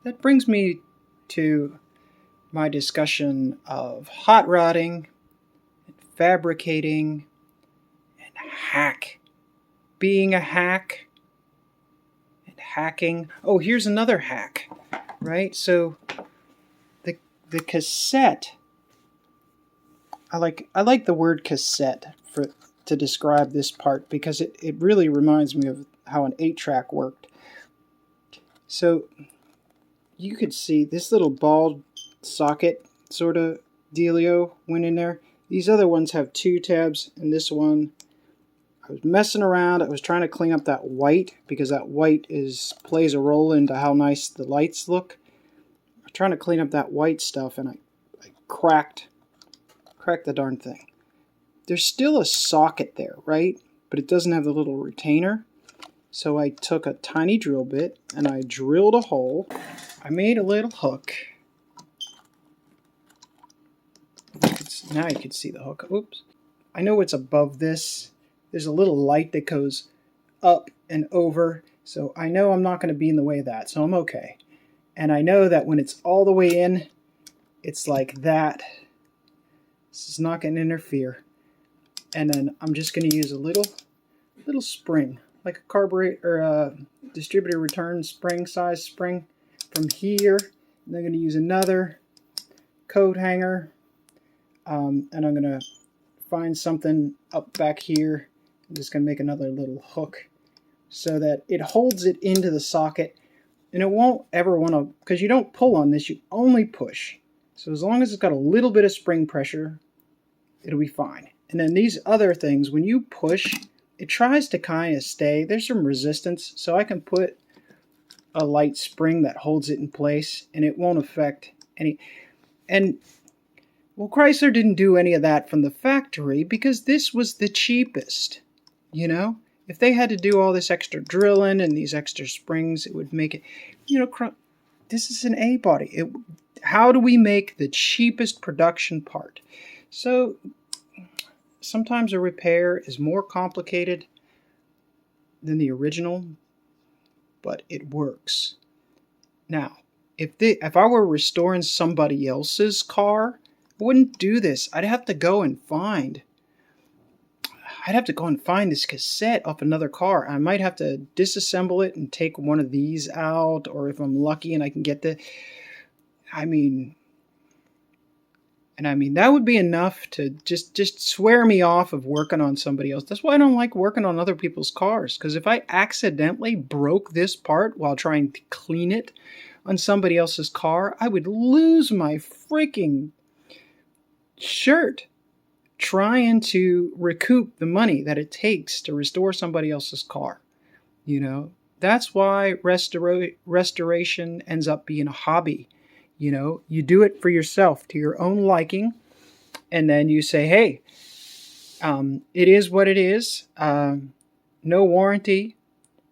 that brings me to my discussion of hot rodding, fabricating, and hack. Being a hack and hacking. Oh, here's another hack, right? So the cassette. I like the word cassette to describe this part because it really reminds me of how an 8-track worked. So you could see this little ball socket sort of dealio went in there. These other ones have 2 tabs, and this one, I was messing around. I was trying to clean up that white because that white plays a role into how nice the lights look. I was trying to clean up that white stuff, and I cracked the darn thing. There's still a socket there, right? But it doesn't have the little retainer. So I took a tiny drill bit and I drilled a hole. I made a little hook. Now you can see the hook. Oops. I know it's above this. There's a little light that goes up and over. So I know I'm not going to be in the way of that. So I'm okay. And I know that when it's all the way in, it's like that. This is not going to interfere. And then I'm just going to use a little spring, like a carburetor or a distributor return spring size spring from here. And I'm going to use another coat hanger, and I'm going to find something up back here. I'm just going to make another little hook so that it holds it into the socket, and it won't ever want to, because you don't pull on this, you only push. So as long as it's got a little bit of spring pressure, it'll be fine. And then these other things, when you push, it tries to kind of stay. There's some resistance, so I can put a light spring that holds it in place, and it won't affect any. And, well, Chrysler didn't do any of that from the factory because this was the cheapest, you know? If they had to do all this extra drilling and these extra springs, it would make it, you know, this is an A-body. How do we make the cheapest production part? So sometimes a repair is more complicated than the original, but it works. Now, if I were restoring somebody else's car, I wouldn't do this. I'd have to go and find this cassette off another car. I might have to disassemble it and take one of these out, or if I'm lucky and I can get that would be enough to just swear me off of working on somebody else. That's why I don't like working on other people's cars, because if I accidentally broke this part while trying to clean it on somebody else's car, I would lose my freaking shirt trying to recoup the money that it takes to restore somebody else's car. You know, that's why restoration ends up being a hobby. You know, you do it for yourself, to your own liking, and then you say, hey, it is what it is. No warranty.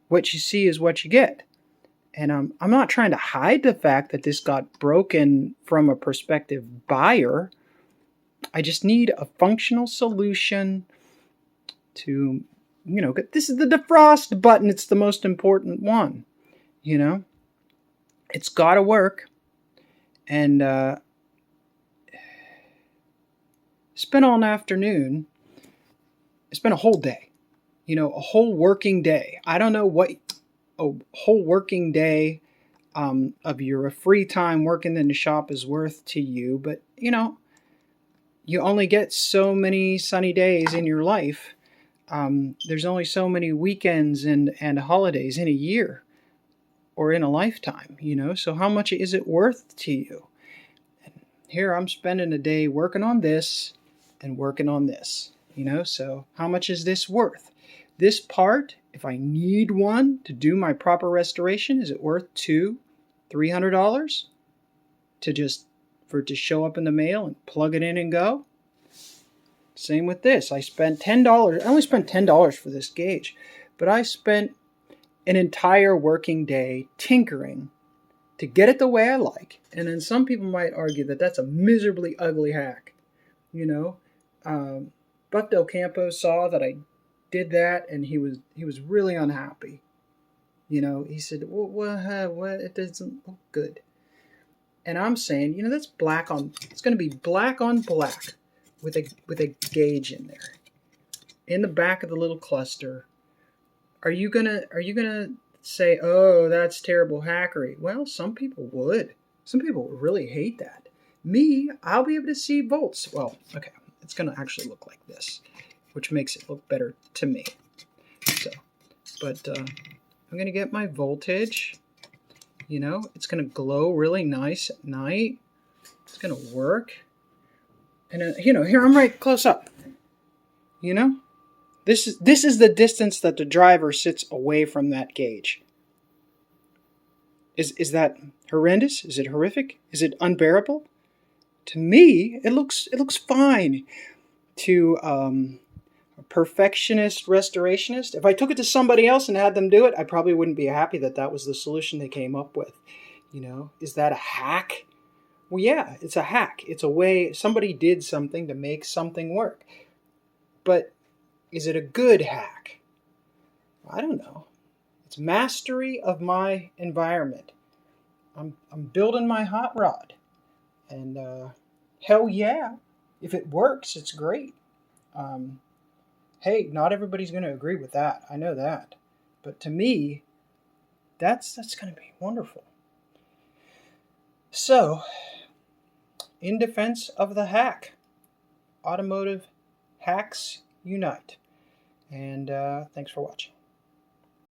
What you see is what you get. And I'm not trying to hide the fact that this got broken from a prospective buyer. I just need a functional solution to, you know, this is the defrost button. It's the most important one, you know. It's got to work. And spent all an afternoon. It's been a whole day, you know, a whole working day. I don't know what a whole working day of your free time working in the shop is worth to you, but you know, you only get so many sunny days in your life. There's only so many weekends and holidays in a year or in a lifetime, you know, so how much is it worth to you? And here I'm spending a day working on this and working on this, you know, so how much is this worth? This part, if I need one to do my proper restoration, is it worth $200-$300 for it to show up in the mail and plug it in and go? Same with this. I spent $10. I only spent $10 for this gauge, but I spent an entire working day tinkering to get it the way I like. And then some people might argue that that's a miserably ugly hack. You know, Buck Del Campo saw that I did that, and he was really unhappy. He said, what, it doesn't look good. And I'm saying, that's black on, it's going to be black on black with a gauge in there. In the back of the little cluster. Are you gonna say, oh, that's terrible hackery? Well, some people would. Some people would really hate that. Me, I'll be able to see volts. Well, okay, it's gonna actually look like this, which makes it look better to me. So, but I'm gonna get my voltage. It's gonna glow really nice at night. It's gonna work. And here I'm right close up. This is the distance that the driver sits away from that gauge. Is that horrendous? Is it horrific? Is it unbearable? To me, it looks fine. To a perfectionist restorationist, if I took it to somebody else and had them do it, I probably wouldn't be happy that was the solution they came up with. Is that a hack? Well, yeah, it's a hack. It's a way somebody did something to make something work. But is it a good hack? I don't know. It's mastery of my environment. I'm building my hot rod. And hell yeah, if it works, it's great. Hey, not everybody's going to agree with that. I know that. But to me, that's going to be wonderful. So, in defense of the hack, automotive hacks unite. And thanks for watching.